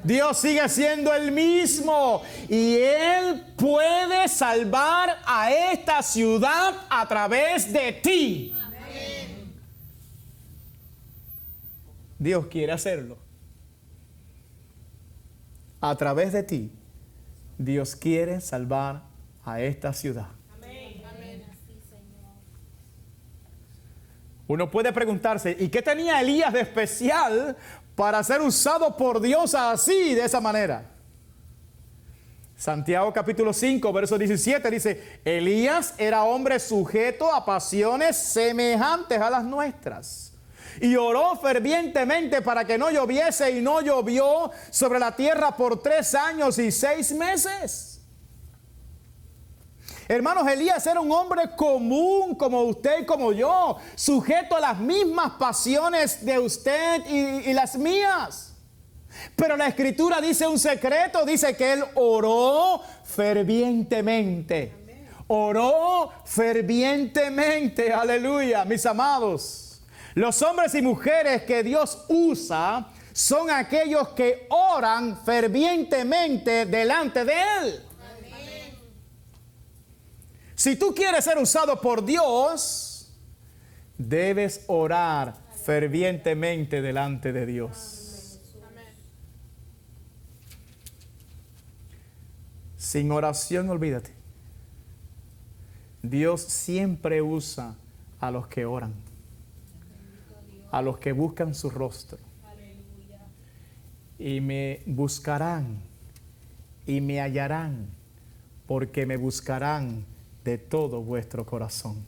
[SPEAKER 1] Dios sigue siendo el mismo. Y Él puede salvar a esta ciudad a través de ti.
[SPEAKER 2] Amén.
[SPEAKER 1] Dios quiere hacerlo. A través de ti, Dios quiere salvar a esta ciudad.
[SPEAKER 2] Amén. Amén. Así, Señor.
[SPEAKER 1] Uno puede preguntarse, ¿y qué tenía Elías de especial para ser usado por Dios así, de esa manera? Santiago capítulo 5, verso 17 dice, Elías era hombre sujeto a pasiones semejantes a las nuestras. Y oró fervientemente para que no lloviese, y no llovió sobre la tierra por 3 años y 6 meses. Hermanos, Elías era un hombre común como usted y como yo, sujeto a las mismas pasiones de usted y las mías. Pero la Escritura dice un secreto, dice que él oró fervientemente. Oró fervientemente, aleluya, mis amados. Los hombres y mujeres que Dios usa son aquellos que oran fervientemente delante de Él.
[SPEAKER 2] Amén.
[SPEAKER 1] Si tú quieres ser usado por Dios, debes orar fervientemente delante de Dios.
[SPEAKER 2] Amén.
[SPEAKER 1] Sin oración, olvídate. Dios siempre usa a los que oran, a los que buscan su rostro.
[SPEAKER 2] Aleluya.
[SPEAKER 1] Y me buscarán y me hallarán, porque me buscarán de todo vuestro corazón.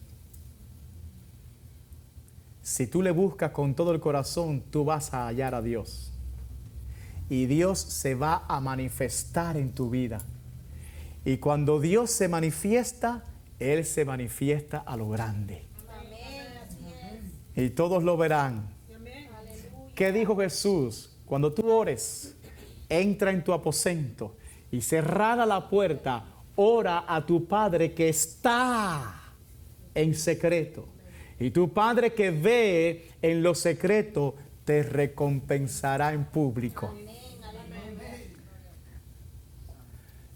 [SPEAKER 1] Si tú le buscas con todo el corazón, tú vas a hallar a Dios. Y Dios se va a manifestar en tu vida. Y cuando Dios se manifiesta, Él se manifiesta a lo grande.
[SPEAKER 2] Amén. Así es.
[SPEAKER 1] Y todos lo verán.
[SPEAKER 2] Aleluya.
[SPEAKER 1] ¿Qué dijo Jesús? Cuando tú ores, entra en tu aposento y cerrada la puerta, ora a tu Padre que está en secreto. Y tu Padre que ve en lo secreto te recompensará en público.
[SPEAKER 2] Amén.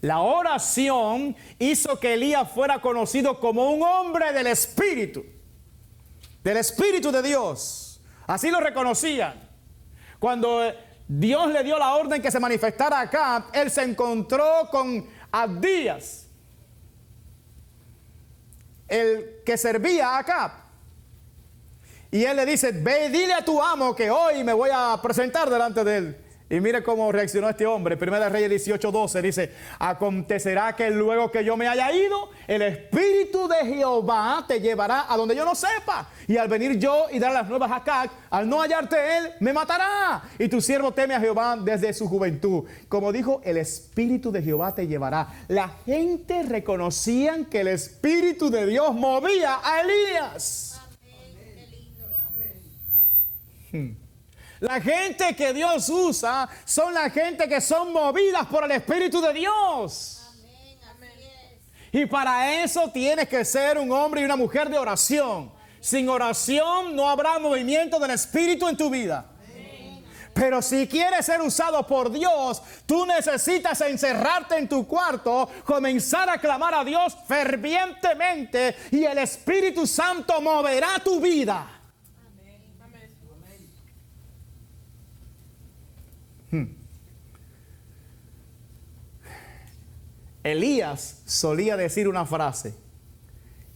[SPEAKER 1] La oración hizo que Elías fuera conocido como un hombre del Espíritu de Dios. Así lo reconocían. Cuando Dios le dio la orden que se manifestara acá, él se encontró con Abdías, el que servía a Acab. Y él le dice, ve, dile a tu amo que hoy me voy a presentar delante de él. Y mire cómo reaccionó este hombre. Primera de Reyes 18:12 dice, acontecerá que luego que yo me haya ido, el Espíritu de Jehová te llevará a donde yo no sepa. Y al venir yo y dar las nuevas a Acab, al no hallarte él, me matará. Y tu siervo teme a Jehová desde su juventud. Como dijo, el Espíritu de Jehová te llevará. La gente reconocían que el Espíritu de Dios movía a Elías. La gente que Dios usa son la gente que son movidas por el Espíritu de Dios. Y para eso tienes que ser un hombre y una mujer de oración. Sin oración no habrá movimiento del Espíritu en tu vida. Pero si quieres ser usado por Dios, tú necesitas encerrarte en tu cuarto, comenzar a clamar a Dios fervientemente y el Espíritu Santo moverá tu vida. Elías solía decir una frase.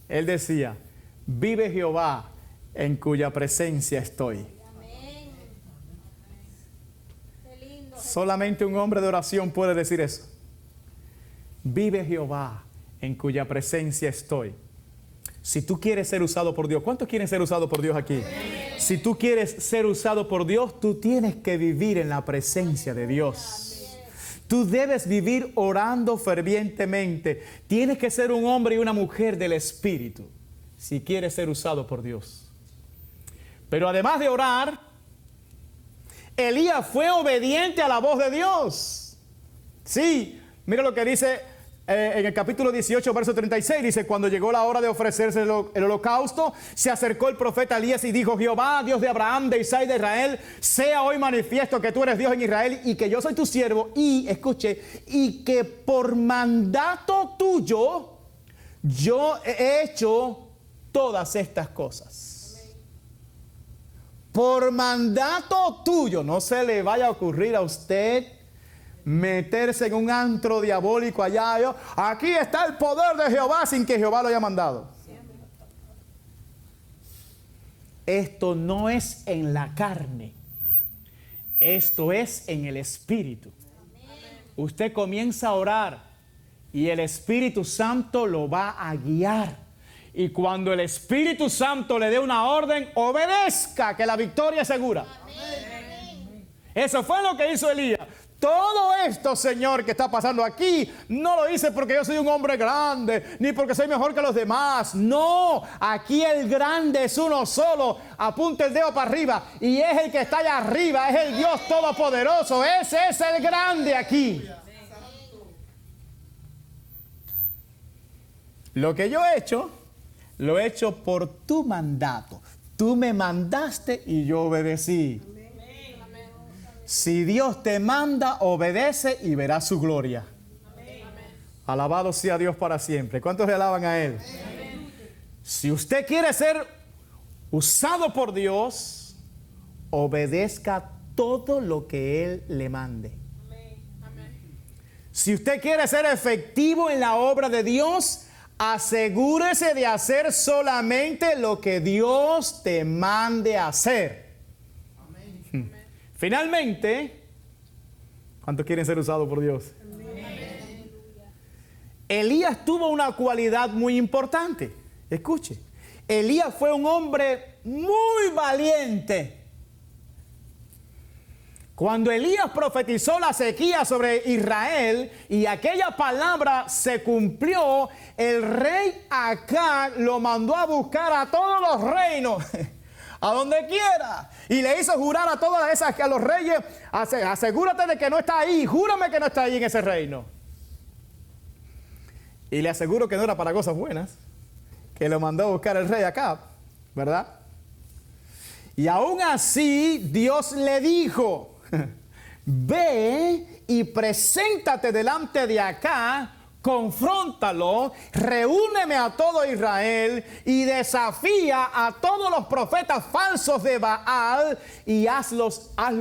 [SPEAKER 1] Él decía, vive Jehová en cuya presencia estoy.
[SPEAKER 2] Amén. Qué lindo.
[SPEAKER 1] Solamente un hombre de oración puede decir eso. Vive Jehová en cuya presencia estoy. Si tú quieres ser usado por Dios, ¿cuántos quieren ser usados por Dios aquí? Si tú quieres ser usado por Dios, tú tienes que vivir en la presencia de Dios. Tú debes vivir orando fervientemente. Tienes que ser un hombre y una mujer del Espíritu si quieres ser usado por Dios. Pero además de orar, Elías fue obediente a la voz de Dios. Sí, mira lo que dice en el capítulo 18, verso 36, dice, cuando llegó la hora de ofrecerse el holocausto, se acercó el profeta Elías y dijo, Jehová, Dios de Abraham, de Isaac y de Israel, sea hoy manifiesto que tú eres Dios en Israel y que yo soy tu siervo y, escuche, y que por mandato tuyo yo he hecho todas estas cosas. Por mandato tuyo, no se le vaya a ocurrir a usted meterse en un antro diabólico allá. Aquí está el poder de Jehová sin que Jehová lo haya mandado. Esto no es en la carne. Esto es en el Espíritu. Usted comienza a orar y el Espíritu Santo lo va a guiar. Y cuando el Espíritu Santo le dé una orden, obedezca, que la victoria es segura. Eso fue lo que hizo Elías. Todo esto, Señor, que está pasando aquí, no lo hice porque yo soy un hombre grande, ni porque soy mejor que los demás. No, aquí el grande es uno solo. Apunta el dedo para arriba y es el que está allá arriba, es el Dios Todopoderoso. Ese es el grande aquí. Lo que yo he hecho, lo he hecho por tu mandato. Tú me mandaste y yo obedecí. Si Dios te manda, obedece y verás su gloria. Alabado sea Dios para siempre. ¿Cuántos le alaban a Él? Si usted quiere ser usado por Dios, obedezca todo lo que Él le mande. Si usted quiere ser efectivo en la obra de Dios, asegúrese de hacer solamente lo que Dios te mande hacer. Finalmente, ¿cuántos quieren ser usados por Dios? Amén. Elías tuvo una cualidad muy importante. Escuche, Elías fue un hombre muy valiente. Cuando Elías profetizó la sequía sobre Israel y aquella palabra se cumplió, el rey Acab lo mandó a buscar a todos los reinos. A donde quiera. Y le hizo jurar a todas esas, a los reyes, asegúrate de que no está ahí, júrame que no está ahí en ese reino. Y le aseguro que no era para cosas buenas, que lo mandó a buscar el rey Acab, ¿verdad? Y aún así Dios le dijo, ve y preséntate delante de Acab, confróntalo, reúneme a todo Israel y desafía a todos los profetas falsos de Baal y hazlo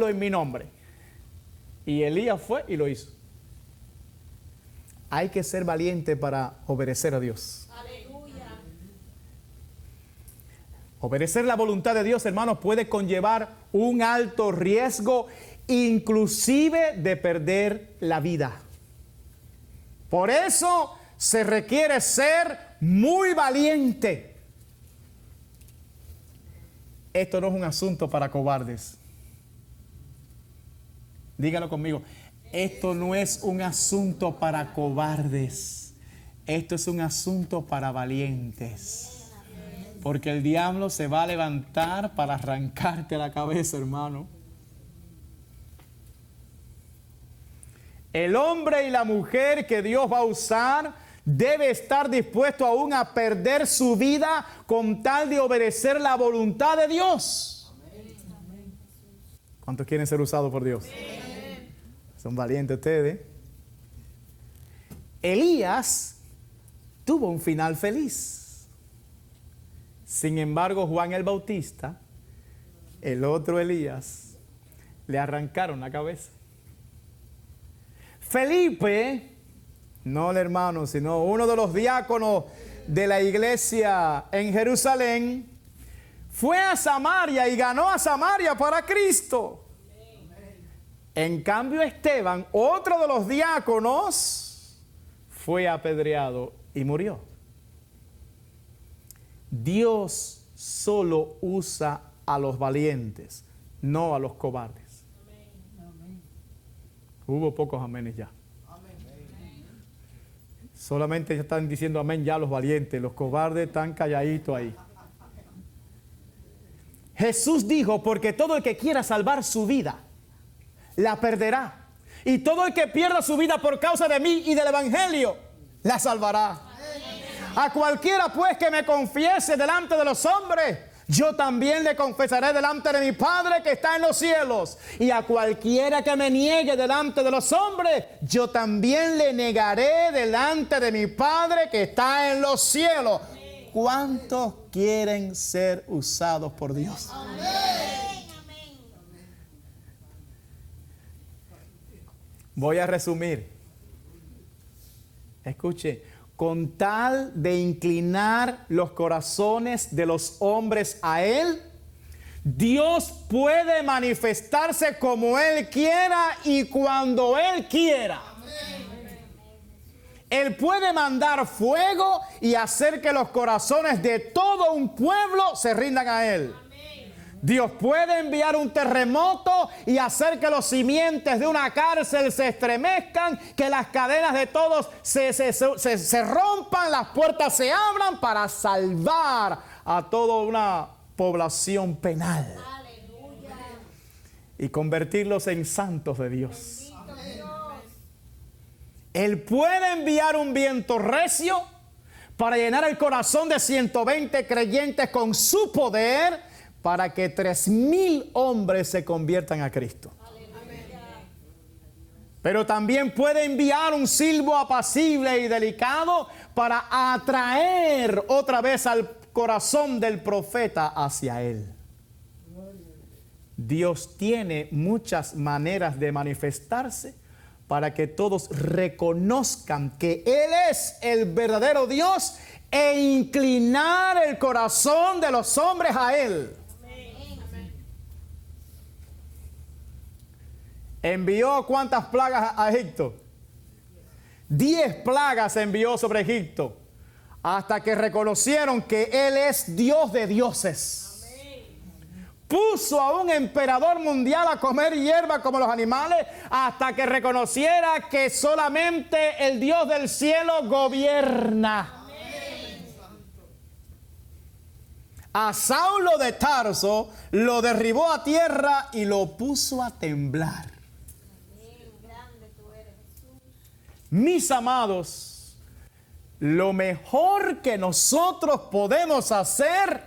[SPEAKER 1] en mi nombre. Y Elías fue y lo hizo. Hay que ser valiente para obedecer a Dios.
[SPEAKER 2] Aleluya.
[SPEAKER 1] Obedecer la voluntad de Dios, hermanos, puede conllevar un alto riesgo, inclusive de perder la vida. Por eso se requiere ser muy valiente. Esto no es un asunto para cobardes. Dígalo conmigo. Esto no es un asunto para cobardes. Esto es un asunto para valientes. Porque el diablo se va a levantar para arrancarte la cabeza, hermano. El hombre y la mujer que Dios va a usar debe estar dispuesto aún a perder su vida con tal de obedecer la voluntad de Dios. ¿Cuántos quieren ser usados por Dios? Son valientes ustedes. Elías tuvo un final feliz. Sin embargo, Juan el Bautista, el otro Elías, le arrancaron la cabeza. Felipe, no el hermano, sino uno de los diáconos de la iglesia en Jerusalén, fue a Samaria y ganó a Samaria para Cristo. En cambio, Esteban, otro de los diáconos, fue apedreado y murió. Dios solo usa a los valientes, no a los cobardes. Hubo pocos amenes ya. Solamente están diciendo amén ya los valientes, los cobardes están calladitos ahí. Jesús dijo, porque todo el que quiera salvar su vida, la perderá. Y todo el que pierda su vida por causa de mí y del evangelio, la salvará. A cualquiera pues que me confiese delante de los hombres, yo también le confesaré delante de mi Padre que está en los cielos. Y a cualquiera que me niegue delante de los hombres, yo también le negaré delante de mi Padre que está en los cielos. ¿Cuántos quieren ser usados por Dios? Voy a resumir. Escuche. Con tal de inclinar los corazones de los hombres a Él, Dios puede manifestarse como Él quiera y cuando Él quiera. Él puede mandar fuego y hacer que los corazones de todo un pueblo se rindan a Él. Dios puede enviar un terremoto y hacer que los cimientos de una cárcel se estremezcan, que las cadenas de todos se rompan, las puertas se abran para salvar a toda una población penal. ¡Aleluya! Y convertirlos en santos de Dios. Él puede enviar un viento recio para llenar el corazón de 120 creyentes con su poder, para que 3,000 hombres se conviertan a Cristo. Pero también puede enviar un silbo apacible y delicado para atraer otra vez al corazón del profeta hacia Él. Dios tiene muchas maneras de manifestarse para que todos reconozcan que Él es el verdadero Dios e inclinar el corazón de los hombres a Él. ¿Envió cuántas plagas a Egipto? 10 plagas envió sobre Egipto, hasta que reconocieron que Él es Dios de dioses. Puso a un emperador mundial a comer hierba como los animales, hasta que reconociera que solamente el Dios del cielo gobierna. A Saulo de Tarso lo derribó a tierra y lo puso a temblar. Mis amados, lo mejor que nosotros podemos hacer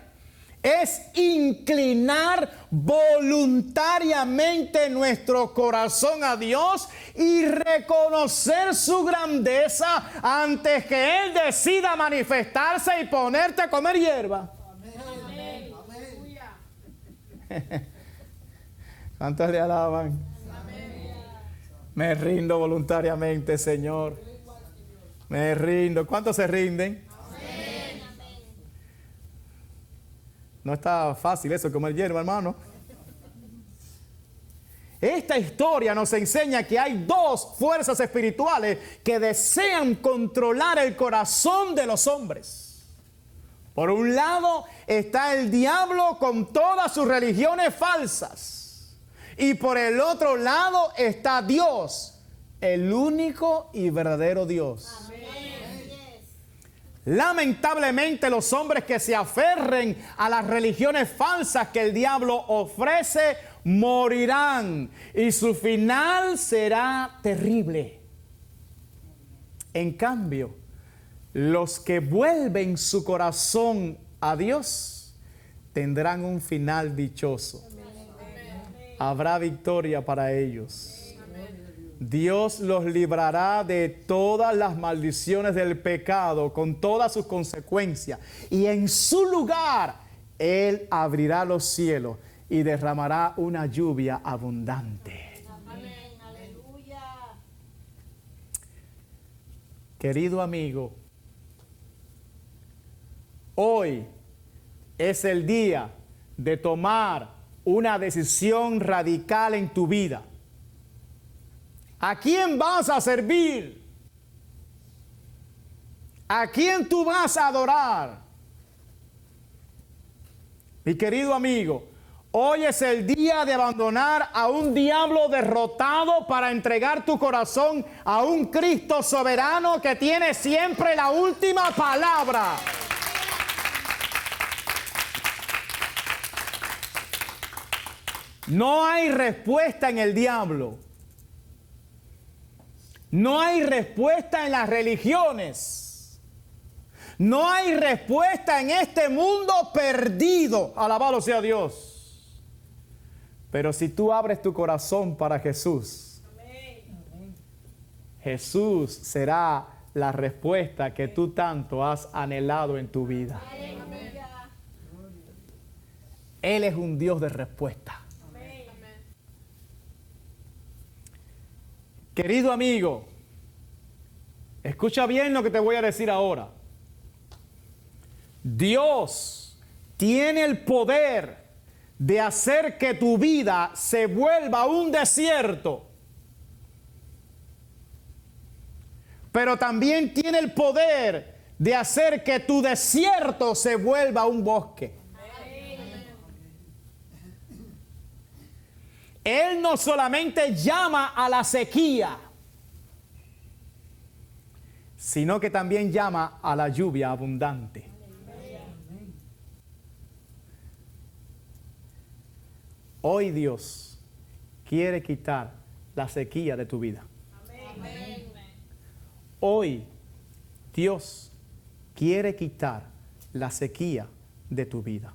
[SPEAKER 1] es inclinar voluntariamente nuestro corazón a Dios y reconocer su grandeza antes que Él decida manifestarse y ponerte a comer hierba. Amén. Amén. ¿Cuántos le alaban? Me rindo voluntariamente, Señor. Me rindo. ¿Cuántos se rinden? Amén. No está fácil eso, comer hierba, hermano. Esta historia nos enseña que hay dos fuerzas espirituales que desean controlar el corazón de los hombres. Por un lado está el diablo con todas sus religiones falsas. Y por el otro lado está Dios, el único y verdadero Dios. Lamentablemente los hombres que se aferren a las religiones falsas que el diablo ofrece morirán y su final será terrible. En cambio, los que vuelven su corazón a Dios tendrán un final dichoso. Habrá victoria para ellos. Dios los librará de todas las maldiciones del pecado con todas sus consecuencias. Y en su lugar, Él abrirá los cielos y derramará una lluvia abundante.
[SPEAKER 2] Amén. Aleluya.
[SPEAKER 1] Querido amigo, hoy es el día de tomar una decisión radical en tu vida. ¿A quién vas a servir? ¿A quién tú vas a adorar? Mi querido amigo, hoy es el día de abandonar a un diablo derrotado para entregar tu corazón a un Cristo soberano que tiene siempre la última palabra. No hay respuesta en el diablo. No hay respuesta en las religiones. No hay respuesta en este mundo perdido. Alabado sea Dios. Pero si tú abres tu corazón para Jesús, Jesús será la respuesta que tú tanto has anhelado en tu vida. Él es un Dios de respuesta. Querido amigo, escucha bien lo que te voy a decir ahora. Dios tiene el poder de hacer que tu vida se vuelva un desierto. Pero también tiene el poder de hacer que tu desierto se vuelva un bosque. Él no solamente llama a la sequía, sino que también llama a la lluvia abundante. Hoy Dios quiere quitar la sequía de tu vida. Hoy Dios quiere quitar la sequía de tu vida.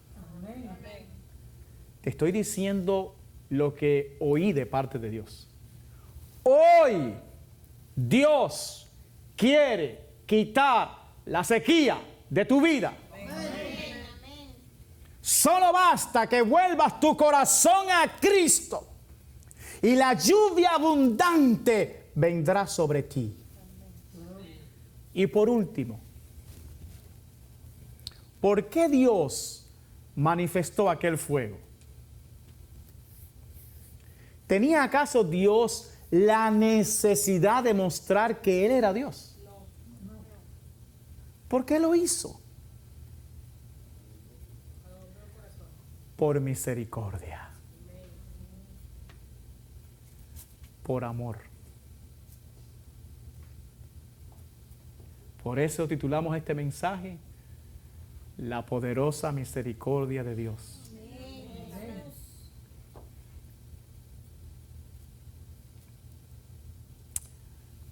[SPEAKER 1] Te estoy diciendo lo que oí de parte de Dios. Hoy Dios quiere quitar la sequía de tu vida. Solo basta que vuelvas tu corazón a Cristo y la lluvia abundante vendrá sobre ti. Y por último, ¿por qué Dios manifestó aquel fuego? ¿Tenía acaso Dios la necesidad de mostrar que Él era Dios? ¿Por qué lo hizo? Por misericordia. Por amor. Por eso titulamos este mensaje, La poderosa misericordia de Dios.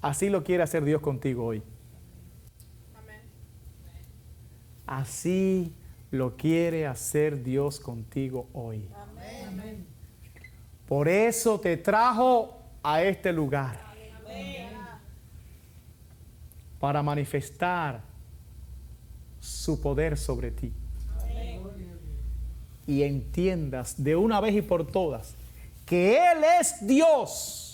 [SPEAKER 1] Así lo quiere hacer Dios contigo hoy. Así lo quiere hacer Dios contigo hoy. Por eso te trajo a este lugar. Para manifestar su poder sobre ti. Y entiendas de una vez y por todas que Él es Dios.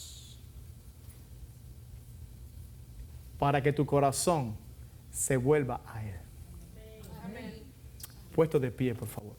[SPEAKER 1] Para que tu corazón se vuelva a Él. Puesto de pie, por favor.